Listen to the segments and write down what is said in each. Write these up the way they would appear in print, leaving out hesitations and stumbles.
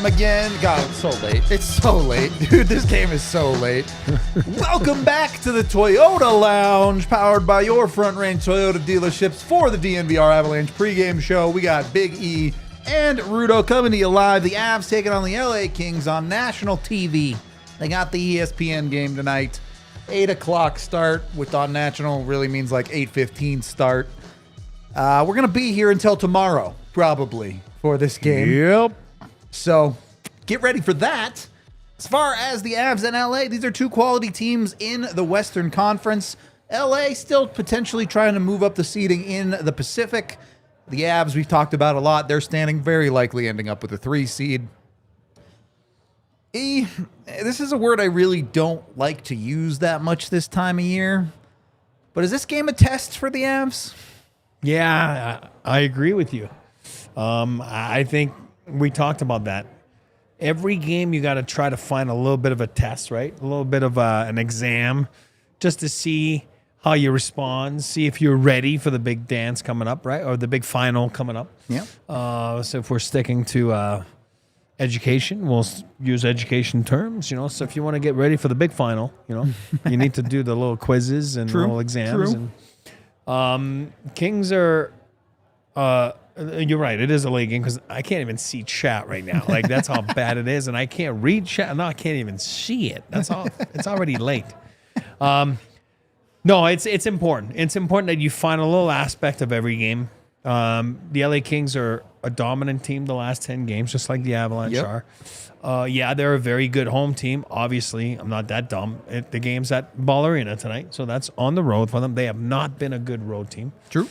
Again, God, it's so late. It's so late, dude. This game is so late. Welcome back to the Toyota Lounge, powered by your Front Range Toyota dealerships for the DNVR Avalanche pregame show. We got Big E and Rudo coming to you live. The Avs taking on the LA Kings on national TV. They got the ESPN game tonight. 8 o'clock start, which on national really means like 8:15 start. We're going to be here until tomorrow, probably, for this game. Yep. So get ready for that. As far as the Avs and LA, these are two quality teams in the Western Conference. LA still potentially trying to move up the seeding in the Pacific. The Avs we've talked about a lot. They're standing very likely ending up with a 3 seed. This is a word I really don't like to use that much this time of year. But is this game a test for the Avs? Yeah, I agree with you. I think we talked about that. Every game you got to try to find a little bit of a test, right? A little bit of an exam just to see how you respond, see if you're ready for the big dance coming up, right? Or the big final coming up. Yeah. So if we're sticking to education, we'll use education terms, you know. So if you want to get ready for the big final, you know, you need to do the little quizzes and little exams. True. And Kings are... you're right. It is a late game because I can't even see chat right now. Like, that's how bad it is, and I can't read chat. No, I can't even see it. That's all. It's already late. No, it's important. It's important that you find a little aspect of every game. The LA Kings are a dominant team the last 10 games, just like the Avalanche are. Yeah, they're a very good home team. Obviously, I'm not that dumb. The game's at Ball Arena tonight, so that's on the road for them. They have not been a good road team. True.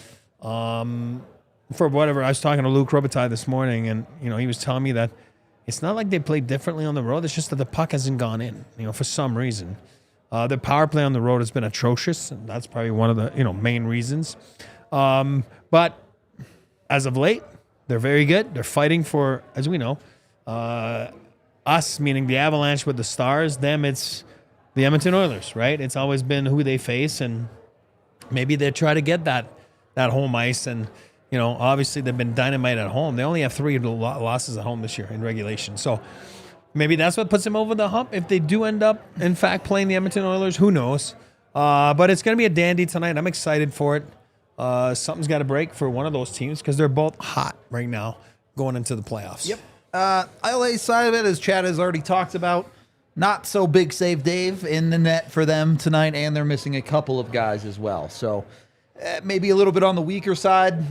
For whatever, I was talking to Luke Robitaille this morning, and you know he was telling me that it's not like they play differently on the road. It's just that the puck hasn't gone in, you know, for some reason. Their power play on the road has been atrocious, and that's probably one of the main reasons. But as of late, they're very good. They're fighting for, as we know, us, meaning the Avalanche with the Stars. Them, it's the Edmonton Oilers, right? It's always been who they face, and maybe they try to get that home ice. And you know, obviously they've been dynamite at home. They only have 3 losses at home this year in regulation. So maybe that's what puts them over the hump. If they do end up, in fact, playing the Edmonton Oilers, who knows? But it's going to be a dandy tonight. I'm excited for it. Something's got to break for one of those teams because they're both hot right now going into the playoffs. Yep. LA side of it, as Chad has already talked about, not so big save Dave in the net for them tonight, and they're missing a couple of guys as well. So maybe a little bit on the weaker side.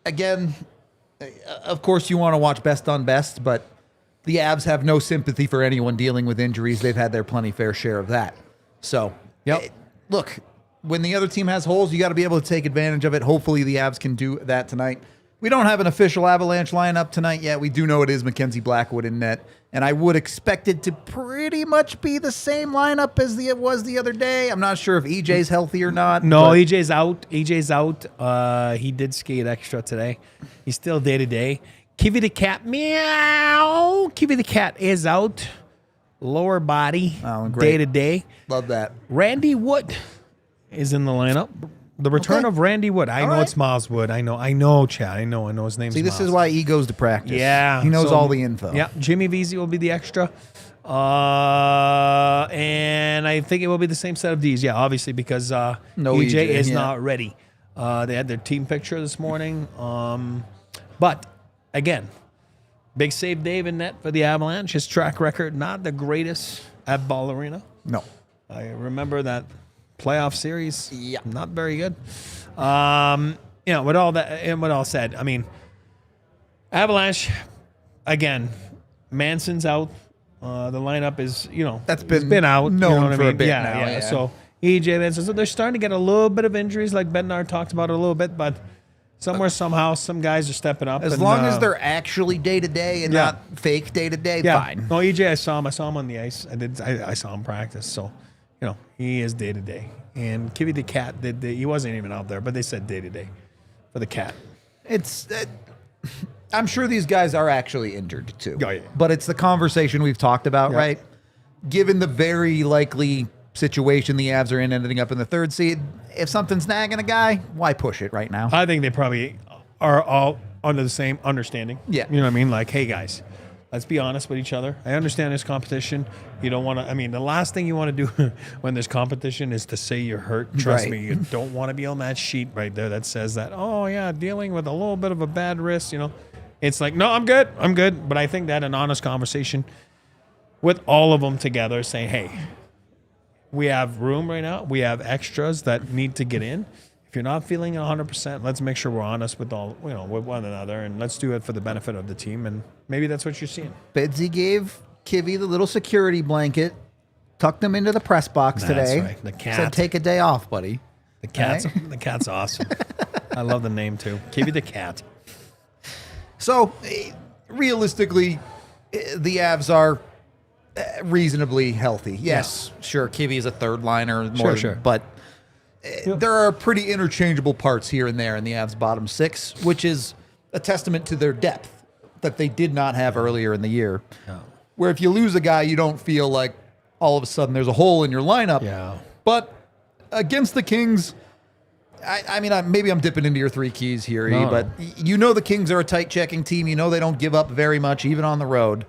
Again, of course, you want to watch best on best, but the Avs have no sympathy for anyone dealing with injuries. They've had their plenty fair share of that. So, look, when the other team has holes, you got to be able to take advantage of it. Hopefully the Avs can do that tonight. We don't have an official Avalanche lineup tonight yet. We do know it is Mackenzie Blackwood in net, and I would expect it to pretty much be the same lineup as it was the other day. I'm not sure if EJ's healthy or not. No, EJ's out. EJ's out. He did skate extra today. He's still day-to-day. Kiwi the cat, meow. Kiwi the cat is out. Lower body, day-to-day. Love that. Randy Wood is in the lineup. The return of Randy Wood. I know it's Miles Wood. I know, Chad. I know his name's See, this Miles. is why he goes to practice. Yeah. He knows all the info. Yeah. Jimmy Vesey will be the extra. And I think it will be the same set of Ds. Yeah, obviously, because EJ is not ready. They had their team picture this morning. But, again, big save Dave in net for the Avalanche. His track record, not the greatest at Ball Arena. No. I remember that playoff series. Yeah. Not very good. With all that and what all said, I mean, Avalanche, again, Manson's out. The lineup is, that's been out. Known for a bit now. Yeah. So EJ Manson. So they're starting to get a little bit of injuries, like Bednar talked about a little bit, but somewhere, somehow, some guys are stepping up. As long as they're actually day-to-day and not fake day-to-day, fine. No, EJ, I saw him on the ice. I saw him practice. So, he is day-to-day. And Kivy the Cat, he wasn't even out there, but they said day-to-day for the Cat. I'm sure these guys are actually injured, too. Oh, yeah. But it's the conversation we've talked about, right? Given the very likely situation the Avs are in, ending up in the 3rd seed, if something's nagging a guy, why push it right now? I think they probably are all under the same understanding. Yeah. You know what I mean? Like, hey, guys, let's be honest with each other. I understand there's competition. You don't want to, the last thing you want to do when there's competition is to say you're hurt. Trust me, you don't want to be on that sheet right there that says that, oh, yeah, dealing with a little bit of a bad wrist, It's like, no, I'm good. But I think that an honest conversation with all of them together saying, hey, we have room right now. We have extras that need to get in. If you're not feeling 100%, let's make sure we're honest with with one another, and let's do it for the benefit of the team. And maybe that's what you're seeing. Bedsy gave Kivy the little security blanket, tucked him into the press box today. Right. The cat said, "Take a day off, buddy." The cat's awesome. I love the name too. Kivy the Cat. So, realistically, the Avs are reasonably healthy. Yes, sure, Kivy is a third liner, Sure. But there are pretty interchangeable parts here and there in the Avs' bottom 6, which is a testament to their depth that they did not have earlier in the year. Yeah. Where if you lose a guy, you don't feel like all of a sudden there's a hole in your lineup. Yeah. But against the Kings, maybe I'm dipping into your 3 keys here, but the Kings are a tight checking team. They don't give up very much, even on the road.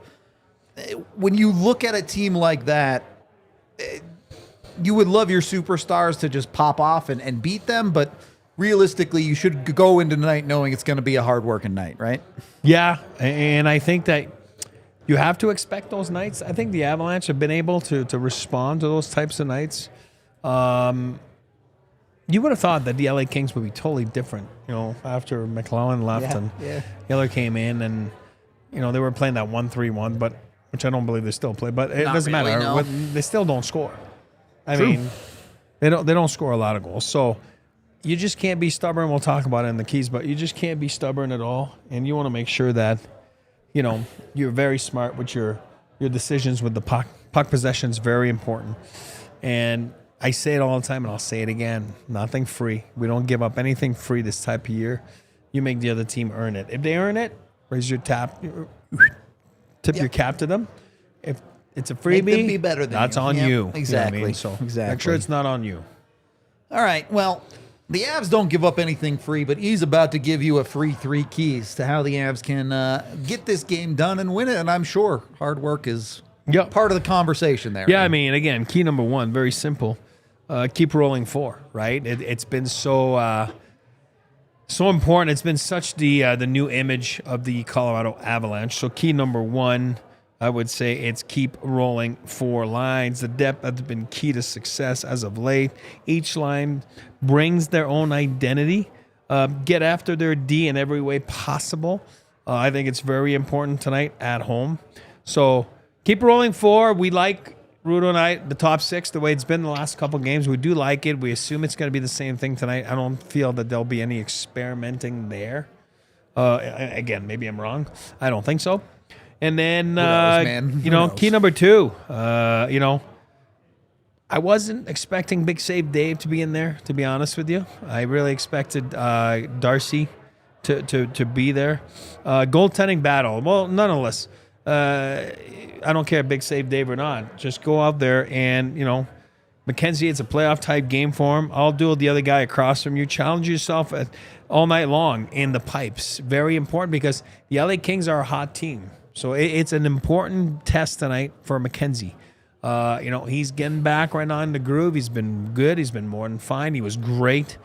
When you look at a team like that, you would love your superstars to just pop off and beat them, but realistically, you should go into tonight knowing it's going to be a hard-working night, right? Yeah, and I think that you have to expect those nights. I think the Avalanche have been able to respond to those types of nights. You would have thought that the LA Kings would be totally different, after McLellan left and Miller came in, and they were playing that 1-3-1, but which I don't believe they still play, but it doesn't matter. No. They still don't score. I True. mean, they don't score a lot of goals. So you just can't be stubborn. We'll talk about it in the keys, but you just can't be stubborn at all. And you want to make sure that, you're very smart with your decisions with the puck. Puck possession is very important. And I say it all the time, and I'll say it again. Nothing free. We don't give up anything free this type of year. You make the other team earn it. If they earn it, raise your tip your cap to them. If it's a freebie, Make them be better than that's you. on you. Exactly. You know what I mean? So Exactly. make sure it's not on you. All right, well, the Avs don't give up anything free, but he's about to give you a free 3 keys to how the Avs can get this game done and win it, and I'm sure hard work is part of the conversation there. Yeah, again, key number 1, very simple. Keep rolling 4, right? It's been so important. It's been such the new image of the Colorado Avalanche. So key number 1, I would say it's keep rolling 4 lines. The depth has been key to success as of late. Each line brings their own identity. Get after their D in every way possible. I think it's very important tonight at home. So keep rolling 4. We like Rudo and I, the top 6, the way it's been the last couple games. We do like it. We assume it's going to be the same thing tonight. I don't feel that there'll be any experimenting there. Again, maybe I'm wrong. I don't think so. And then, key number 2, I wasn't expecting Big Save Dave to be in there, to be honest with you. I really expected Darcy to be there. Goaltending battle. Well, nonetheless, I don't care Big Save Dave or not. Just go out there and, Mackenzie, it's a playoff type game for him. I'll do the other guy across from you. Challenge yourself all night long in the pipes. Very important because the LA Kings are a hot team. So it's an important test tonight for Mackenzie. He's getting back right on the groove. He's been good. He's been more than fine. He was great.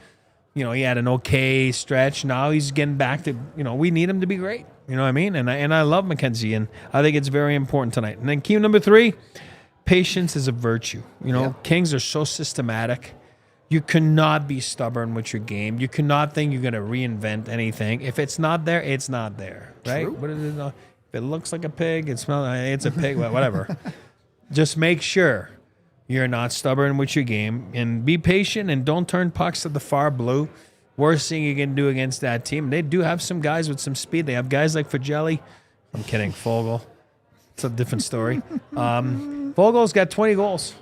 He had an okay stretch. Now he's getting back to, we need him to be great. You know what I mean? And I love Mackenzie, and I think it's very important tonight. And then key number 3, patience is a virtue. Kings are so systematic. You cannot be stubborn with your game. You cannot think you're going to reinvent anything. If it's not there, it's not there, right? True. What is it? If it looks like a pig, it's a pig, whatever. Just make sure you're not stubborn with your game and be patient and don't turn pucks to the far blue. worst thing you can do against that team. They do have some guys with some speed. They have guys like Fagelli. I'm kidding, Fogle. It's a different story. Fogel's got 20 goals.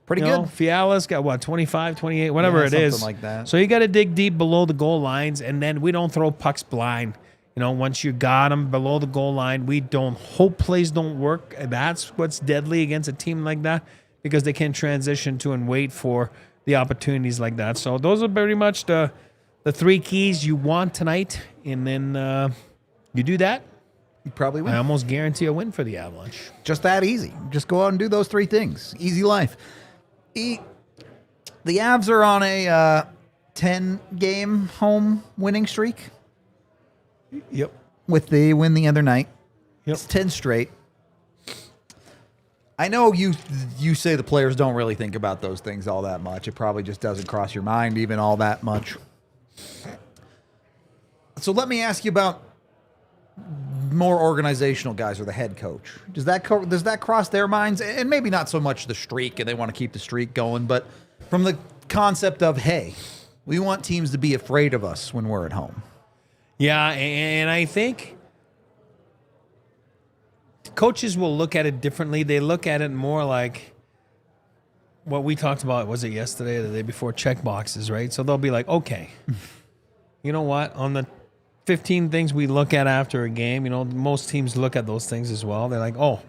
Pretty good. Fiala's got, what, 25, 28, whatever it is. Something like that. So you got to dig deep below the goal lines, and then we don't throw pucks blind. Once you got them below the goal line, we don't hope plays don't work. That's what's deadly against a team like that, because they can transition to and wait for the opportunities like that. So those are pretty much the three keys you want tonight, and then you do that, You probably win. I almost guarantee a win for the Avalanche. Just that easy. Just go out and do those three things. Easy life. The Avs are on a 10-game home winning streak Yep. with the win the other night. Yep. It's 10 straight. I know you say the players don't really think about those things all that much. It probably just doesn't cross your mind even all that much. So let me ask you about more organizational guys or the head coach. Does that cross their minds? And maybe not so much the streak, and they want to keep the streak going, but from the concept of, hey, we want teams to be afraid of us when we're at home. Yeah, and I think coaches will look at it differently. They look at it more like what we talked about, was it yesterday or the day before, check boxes, right? So they'll be like, okay, you know what? On the 15 things we look at after a game, most teams look at those things as well. They're like, oh,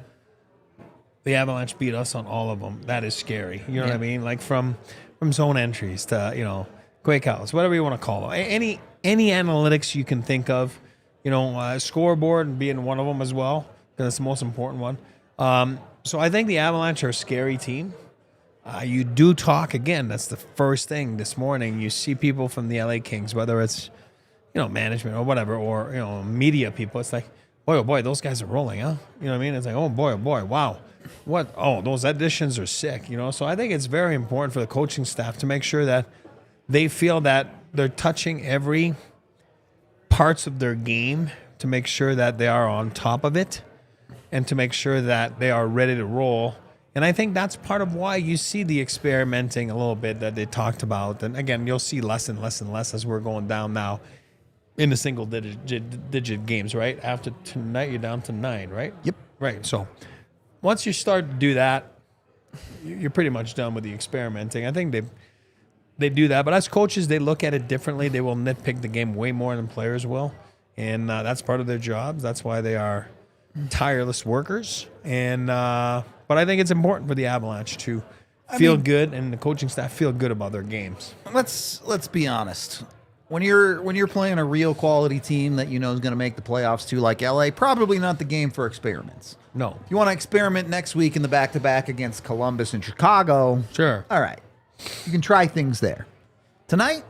the Avalanche beat us on all of them. That is scary. You know what I mean? Like from zone entries to, quick outs, whatever you want to call it. Any analytics you can think of, scoreboard being one of them as well, because it's the most important one. So I think the Avalanche are a scary team. You do talk, again, that's the first thing this morning. You see people from the LA Kings, whether it's, management or whatever, or, media people. It's like, boy, oh boy, those guys are rolling, huh? You know what I mean? It's like, oh boy, wow. What? Oh, those additions are sick, So I think it's very important for the coaching staff to make sure that they feel that they're touching every parts of their game to make sure that they are on top of it and to make sure that they are ready to roll. And I think that's part of why you see the experimenting a little bit that they talked about. And again, you'll see less and less and less as we're going down now in the single digit games, right? After tonight, you're down to 9, right? Yep. Right. So once you start to do that, you're pretty much done with the experimenting. I think they do that. But as coaches, they look at it differently. They will nitpick the game way more than players will. And that's part of their jobs. That's why they are tireless workers. And but I think it's important for the Avalanche to feel good, and the coaching staff feel good about their games. Let's be honest. When you're playing a real quality team that is going to make the playoffs too, like LA, probably not the game for experiments. No. If you want to experiment next week in the back-to-back against Columbus and Chicago, Sure. All right, you can try things there. Tonight,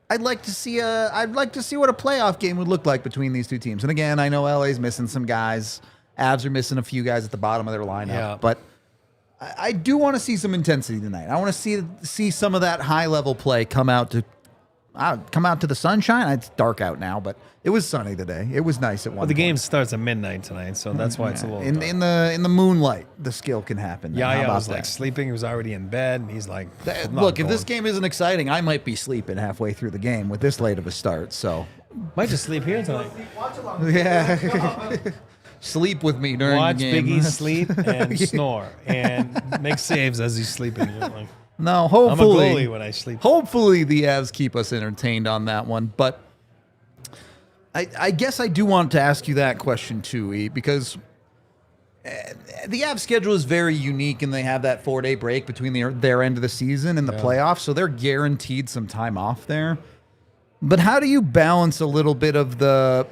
I'd like to see what a playoff game would look like between these two teams. And again, I know LA's missing some guys. Avs are missing a few guys at the bottom of their lineup, but I do want to see some intensity tonight. I want to see some of that high-level play come out to the sunshine. It's dark out now, but it was sunny today. It was nice at one. Well, the point. game starts at midnight tonight, so that's why it's a little dark. in the moonlight. The skill can happen. Yeah, I was like sleeping. He was already in bed, and he's like, Look, if this game isn't exciting, I might be sleeping halfway through the game with this late of a start. So might just sleep here tonight. Yeah. Sleep with me during Watch the game. Biggie sleep and snore and make saves as he's sleeping. Like, No, I'm a hopefully, goalie when I sleep. Hopefully the Avs keep us entertained on that one. But I guess I do want to ask you that question too, E, because the Avs schedule is very unique, and they have that 4-day break between their end of the season and the playoffs, so they're guaranteed some time off there. But how do you balance a little bit of the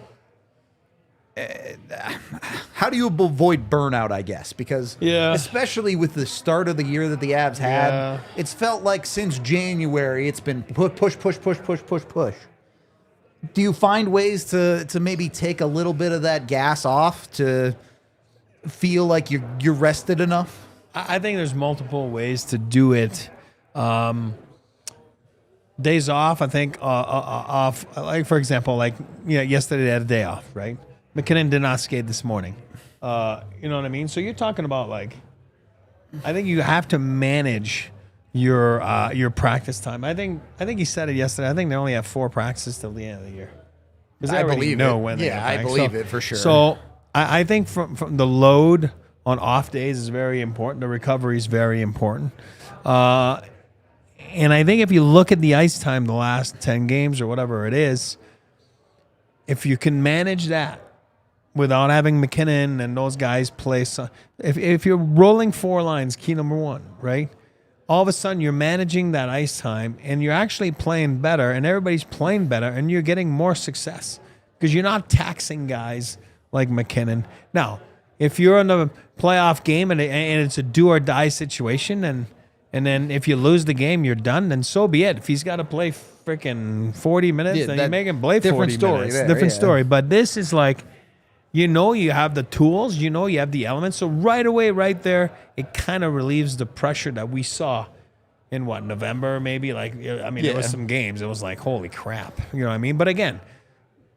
how do you avoid burnout, I guess? Because especially with the start of the year that the Avs had, it's felt like since January it's been push. Do you find ways to maybe take a little bit of that gas off to feel like you're rested enough? I think there's multiple ways to do it. Days off, I think, off. Like, for example, yesterday they had a day off, right? McKinnon did not skate this morning. You know what I mean? So you're talking about, I think you have to manage your practice time. I think he said it yesterday. I think they only have 4 practices till the end of the year. Because I already believe know it. when. Yeah, I believe it for sure. So I think from the load on off days is very important. The recovery is very important. And I think if you look at the ice time the last 10 games or whatever it is, if you can manage that without having McKinnon and those guys play, if you're rolling 4 lines, key number 1, right? All of a sudden you're managing that ice time and you're actually playing better and everybody's playing better and you're getting more success because you're not taxing guys like McKinnon. Now, if you're in a playoff game and it's a do or die situation and then if you lose the game, you're done, then so be it. If he's got to play freaking 40 minutes, then you make him play 40 minutes. Different story. But this is like, you have the tools, you have the elements. So right away, right there, it kind of relieves the pressure that we saw in November, maybe. There was some games. It was like, holy crap. You know what I mean? But again,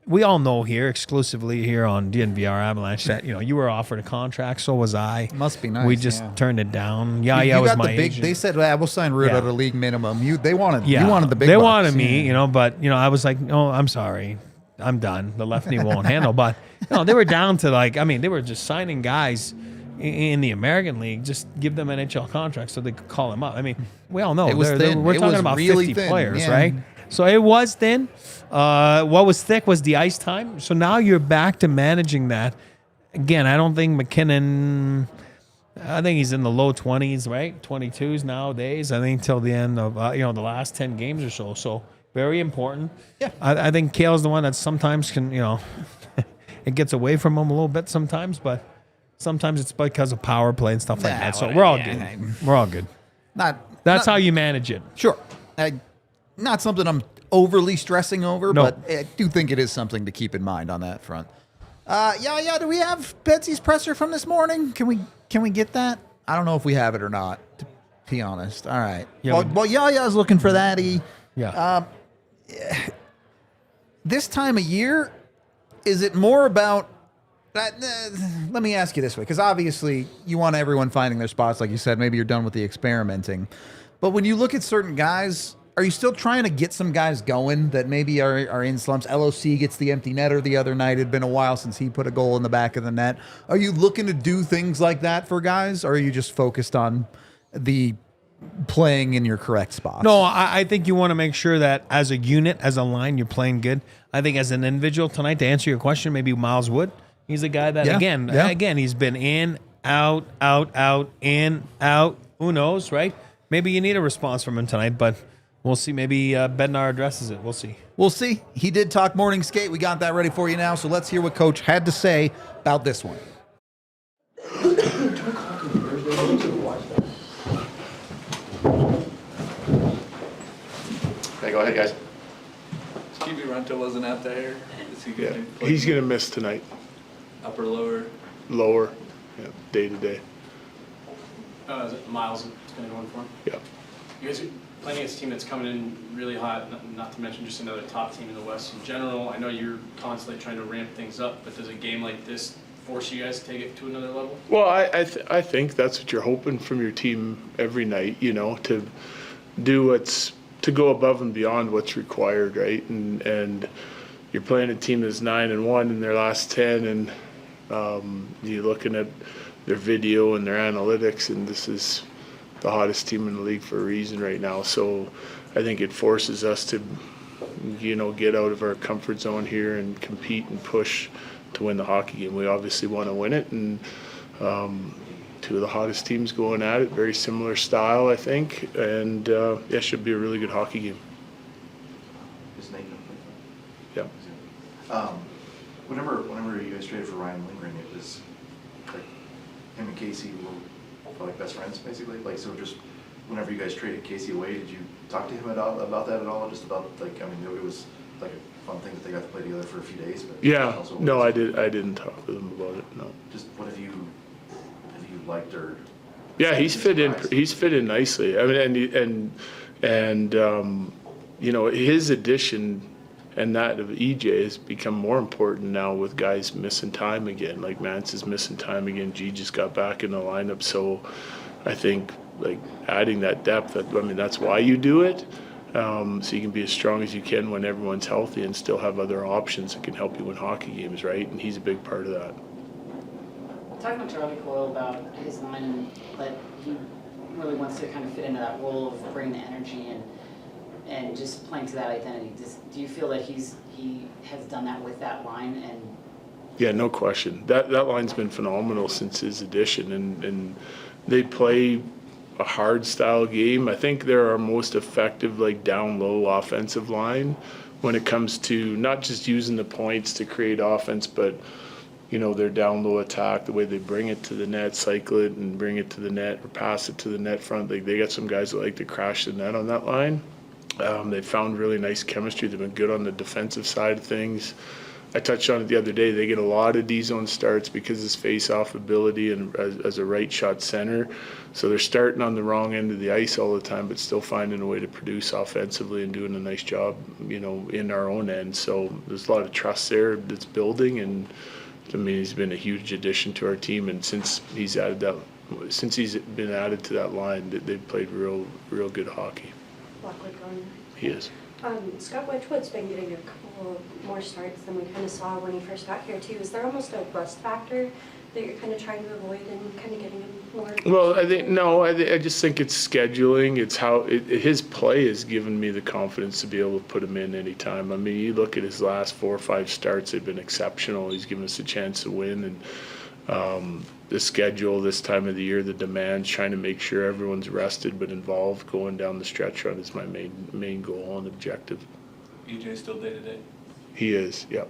we all know here, exclusively here on DNVR Avalanche, that, you were offered a contract. So was I. Must be nice. We just turned it down. You was got my the big. agent. They said, we'll sign Ruud at a league minimum. You wanted the big They bucks. wanted me, but, I was like, no, I'm sorry. I'm done. The left knee won't handle. But, they were down to they were just signing guys in the American League, just give them NHL contracts so they could call them up. I mean, we all know it was thin. We're talking about really 50 players, right? So it was thin. What was thick was the ice time. So now you're back to managing that. Again, I don't think McKinnon, I think he's in the low 20s, right? 22s nowadays. I think till the end of, the last 10 games or so. So very important. Yeah. I think Cale's the one that sometimes can, it gets away from him a little bit sometimes, but sometimes it's because of power play and stuff like that. So we're all good. We're all good. That's how you manage it. Sure. Not something I'm overly stressing over, but I do think it is something to keep in mind on that front. Do we have Betsy's presser from this morning? Can we get that? I don't know if we have it or not, to be honest. All right. Yeah, well, Yaya's looking for that. This time of year, is it more about... let me ask you this way, because obviously you want everyone finding their spots, like you said. Maybe you're done with the experimenting. But when you look at certain guys... Are you still trying to get some guys going that maybe are in slumps? LOC gets the empty netter the other night. It had been a while since he put a goal in the back of the net. Are you looking to do things like that for guys, or are you just focused on the playing in your correct spots? No, I think you want to make sure that as a unit, as a line, you're playing good. I think as an individual tonight, to answer your question, maybe Miles Wood. He's a guy that, again, he's been in, out, in, out. Who knows, right? Maybe you need a response from him tonight, but... We'll see. Maybe Bednar addresses it. We'll see. We'll see. He did talk morning skate. We got that ready for you now. So let's hear what Coach had to say about this one. Okay, go ahead, guys. Stevie Renta wasn't out there. Is he Yeah, gonna play he's going to miss tonight. upper lower? Lower, day to day. Is it Miles that's going to go in for him? Yeah. You guys are playing against a team that's coming in really hot, not to mention just another top team in the West in general. I know you're constantly trying to ramp things up, but does a game like this force you guys to take it to another level? Well, I think that's what you're hoping from your team every night, to do to go above and beyond what's required, right? And you're playing a team that's 9-1 in their last 10, and you're looking at their video and their analytics, and this is the hottest team in the league for a reason right now. So I think it forces us to, get out of our comfort zone here and compete and push to win the hockey game. We obviously want to win it, and two of the hottest teams going at it, very similar style, I think, and it should be a really good hockey game. Just Nathan. Yeah. Whenever you guys traded for Ryan Lindgren, it was like him and Casey were like best friends, basically. Like, so just whenever you guys traded Casey away, did you talk to him about that at all? Just about it was like a fun thing that they got to play together for a few days. But Yeah. No, I didn't talk with him about it. No. Just what have you liked or? Yeah, he's fit in. He's fit in nicely. I mean, and his addition and that of EJ has become more important now with guys missing time again. Like Mance is missing time again. G just got back in the lineup, so I think like adding that depth. That's why you do it. So you can be as strong as you can when everyone's healthy and still have other options that can help you win hockey games, right? And he's a big part of that. Talking to Charlie Coyle about his line and that he really wants to kind of fit into that role of bringing the energy and just playing to that identity. Do you feel that he has done that with that line? And yeah, no question. That line's been phenomenal since his addition, and they play a hard style game. I think they're our most effective, like down low offensive line when it comes to not just using the points to create offense, but their down low attack, the way they bring it to the net, cycle it and bring it to the net or pass it to the net front. Like they got some guys that like to crash the net on that line. They found really nice chemistry. They've been good on the defensive side of things. I touched on it the other day. They get a lot of D-zone starts because of his face-off ability and as a right shot center. So they're starting on the wrong end of the ice all the time, but still finding a way to produce offensively and doing a nice job, in our own end. So there's a lot of trust there that's building, and he's been a huge addition to our team. And since he's been added to that line, they've played real good hockey. He is. Scott Wedgwood's been getting a couple more starts than we kind of saw when he first got here too. Is there almost a rust factor that you're kind of trying to avoid and kind of getting him more? Well, I just think it's scheduling. It's how his play has given me the confidence to be able to put him in anytime. You look at his last 4 or 5 starts; they've been exceptional. He's given us a chance to win, and the schedule this time of the year, the demands, trying to make sure everyone's rested but involved going down the stretch run is my main goal and objective. EJ still day to day? He is, yep.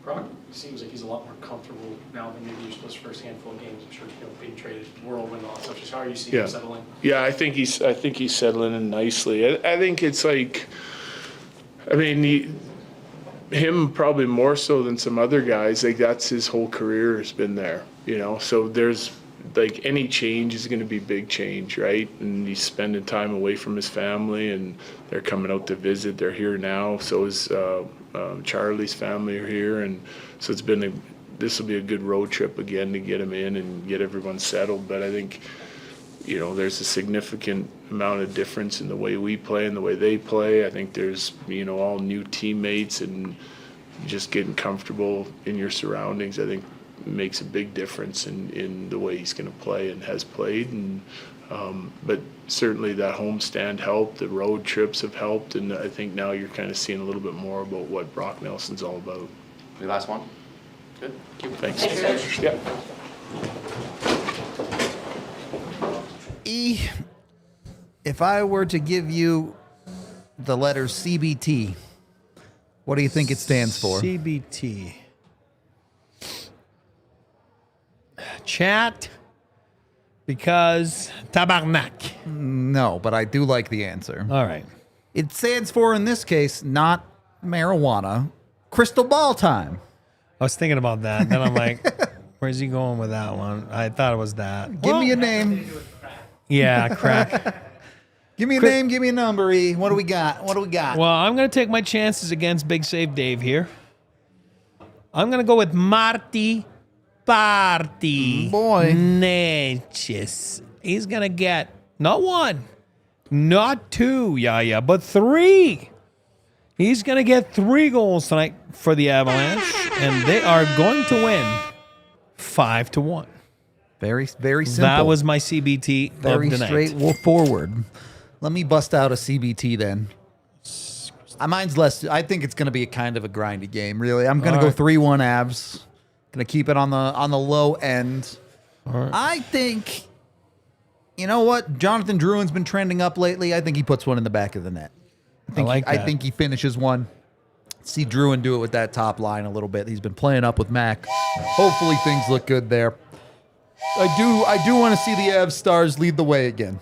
Brock seems like he's a lot more comfortable now than maybe those first handful of games. I'm sure being traded, whirlwind, all that stuff. Just how are you seeing him settling? Yeah, I think he's settling in nicely. I think it's like, him probably more so than some other guys. Like that's his whole career has been there, So there's like any change is going to be big change, right? And he's spending time away from his family, and they're coming out to visit. They're here now. So is Charlie's family are here, and so this will be a good road trip again to get him in and get everyone settled. But I think there's a significant amount of difference in the way we play and the way they play. I think there's all new teammates, and just getting comfortable in your surroundings, I think makes a big difference in the way he's going to play and has played. And but certainly that homestand helped, the road trips have helped, and I think now you're kind of seeing a little bit more about what Brock Nelson's all about. The last one? Good. Thanks. Thanks, Yeah. If I were to give you the letter CBT, what do you think it stands for? CBT. Chat because tabarnak. No, but I do like the answer. All right. It stands for, in this case, not marijuana, crystal ball time. I was thinking about that. Then I'm like, where's he going with that one? I thought it was that. Give me a name. Yeah, crack. Give me a name, give me a number, E. What do we got? Well, I'm going to take my chances against Big Save Dave here. I'm going to go with Marty Party. Boy. Natchez. He's going to get not 1, not 2, but 3. He's going to get 3 goals tonight for the Avalanche, and they are going to win 5-1. Very, very simple. That was my CBT very of the night. straightforward. Let me bust out a CBT then. Mine's less. I think it's going to be a kind of a grindy game, really. I'm going to go 3-1 Avs. Going to keep it on the low end. Right. I think, you know what? Jonathan Drouin's been trending up lately. I think he puts one in the back of the net. I think he finishes one. See Drouin do it with that top line a little bit. He's been playing up with Mac. Hopefully things look good there. I do want to see the Avs Stars lead the way again.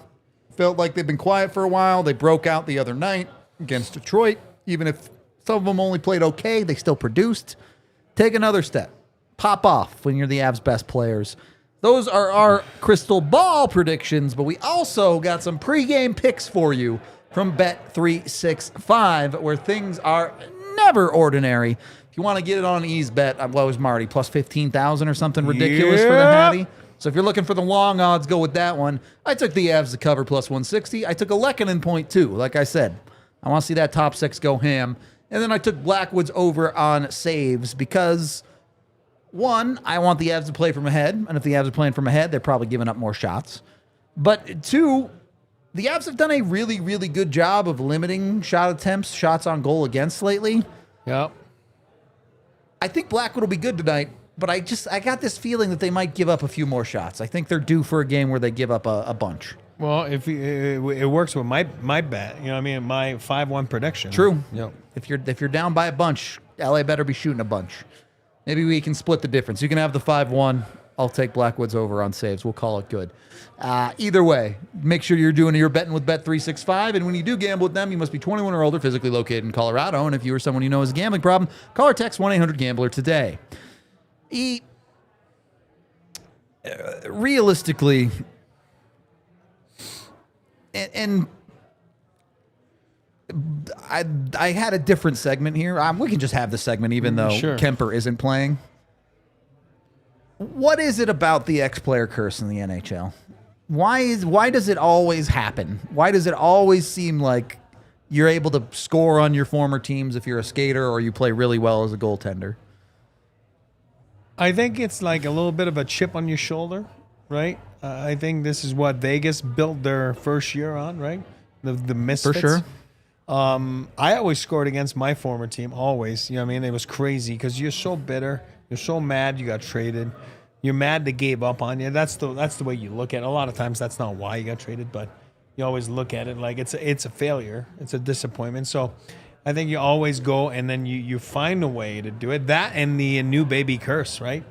Felt like they've been quiet for a while. They broke out the other night against Detroit. Even if some of them only played okay, they still produced. Take another step. Pop off when you're the Avs' best players. Those are our crystal ball predictions, but we also got some pregame picks for you from Bet365, where things are never ordinary. If you want to get it on ease bet, what was Marty, plus 15,000 or something ridiculous for the Hattie? So if you're looking for the long odds, go with that one. I took the Avs to cover plus 160. I took a Lehkonen point too. Like I said, I want to see that top 6 go ham. And then I took Blackwood's over on saves because, one, I want the Avs to play from ahead. And if the Avs are playing from ahead, they're probably giving up more shots. But two, the Avs have done a really, really good job of limiting shot attempts, shots on goal against lately. Yep. I think Blackwood will be good tonight, but I got this feeling that they might give up a few more shots. I think they're due for a game where they give up a bunch. Well, if it works with my bet, you know what I mean, my 5-1 prediction. True. Yep. If you're down by a bunch, LA better be shooting a bunch. Maybe we can split the difference. You can have the 5-1. I'll take Blackwood's over on saves. We'll call it good. Either way, make sure you're betting with Bet365. And when you do gamble with them, you must be 21 or older, physically located in Colorado. And if you or someone you know has a gambling problem, call or text 1-800-GAMBLER today. Realistically, and I had a different segment here. We can just have the segment even though Kemper isn't playing. What is it about the ex-player curse in the NHL? Why does it always happen? Why does it always seem like you're able to score on your former teams if you're a skater or you play really well as a goaltender? I think it's like a little bit of a chip on your shoulder, right? I think this is what Vegas built their first year on, right? The Misfits. For sure. I always scored against my former team, always. You know what I mean? It was crazy because you're so bitter. You're so mad you got traded. You're mad they gave up on you. That's the way you look at it. A lot of times that's not why you got traded, but you always look at it like it's a failure. It's a disappointment. So I think you always go and then you find a way to do it. That and the new baby curse, right?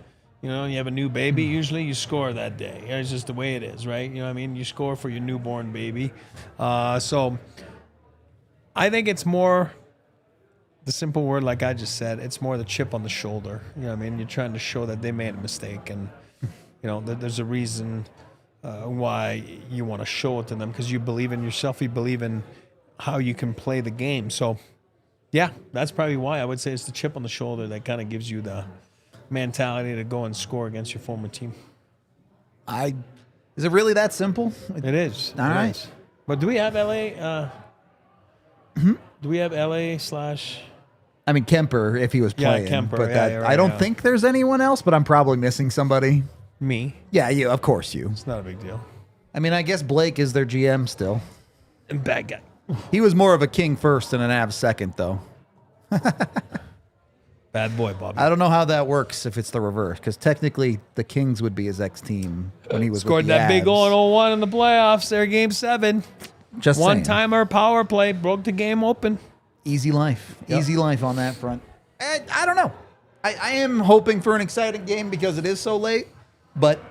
You know, you have a new baby, usually you score that day. It's just the way it is, right? You know what I mean? You score for your newborn baby. So I think it's more the simple word, like I just said, it's more the chip on the shoulder. You know what I mean? You're trying to show that they made a mistake and, you know, that there's a reason why you want to show it to them because you believe in yourself. You believe in how you can play the game. So, yeah, that's probably why I would say it's the chip on the shoulder that kind of gives you the mentality to go and score against your former team. Is it really that simple? It is. All right. But do we have LA? Do we have LA / I mean, Kemper, if he was playing. Yeah, Kemper. But Yeah, you're right, I don't think there's anyone else, but I'm probably missing somebody. Me. Yeah, you. Of course you. It's not a big deal. I mean, I guess Blake is their GM still. And bad guy. He was more of a King first and an Avs second, though. Bad boy, Bobby. I don't know how that works if it's the reverse, because technically the Kings would be his ex-team when he was Scored with the that big Avs. goal in 01 in the playoffs there, Game 7. Just saying. One-timer power play, broke the game open. Easy life. Yep. Easy life on that front. I don't know. I am hoping for an exciting game because it is so late, but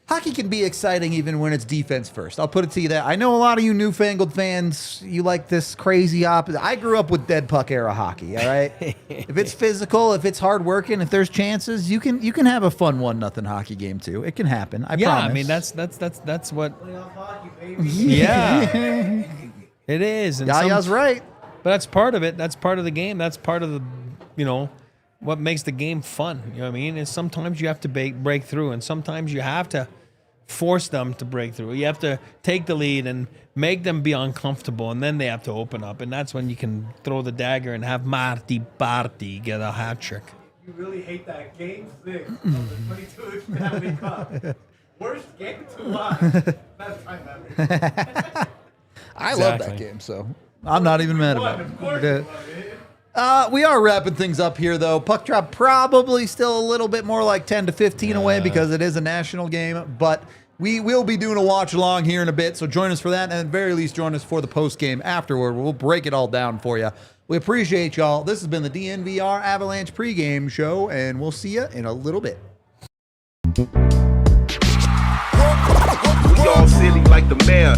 hockey can be exciting even when it's defense first. I'll put it to you that. I know a lot of you newfangled fans, you like this crazy opposite. I grew up with dead puck era hockey, all right? If it's physical, if it's hard working, if there's chances, you can have a fun 1-0 hockey game too. It can happen. I promise. I mean that's what Yeah. It is. And Yaya's right. But that's part of it. That's part of the game. That's part of the, you know, what makes the game fun. You know what I mean? And sometimes you have to break through, and sometimes you have to force them to break through. You have to take the lead and make them be uncomfortable, and then they have to open up. And that's when you can throw the dagger and have Marty Barty get a hat trick. You really hate that Game 6 of the 22 Stanley Cup. Worst game to watch. That's time memory. I love that game, so I'm not even mad about Of course it. you love it. We are wrapping things up here, though. Puck drop probably still a little bit more like 10 to 15 away because it is a national game, but we will be doing a watch along here in a bit, so join us for that, and at the very least, join us for the post game afterward. We'll break it all down for you. We appreciate y'all. This has been the DNVR Avalanche pregame show, and we'll see you in a little bit. We all silly like the mayor.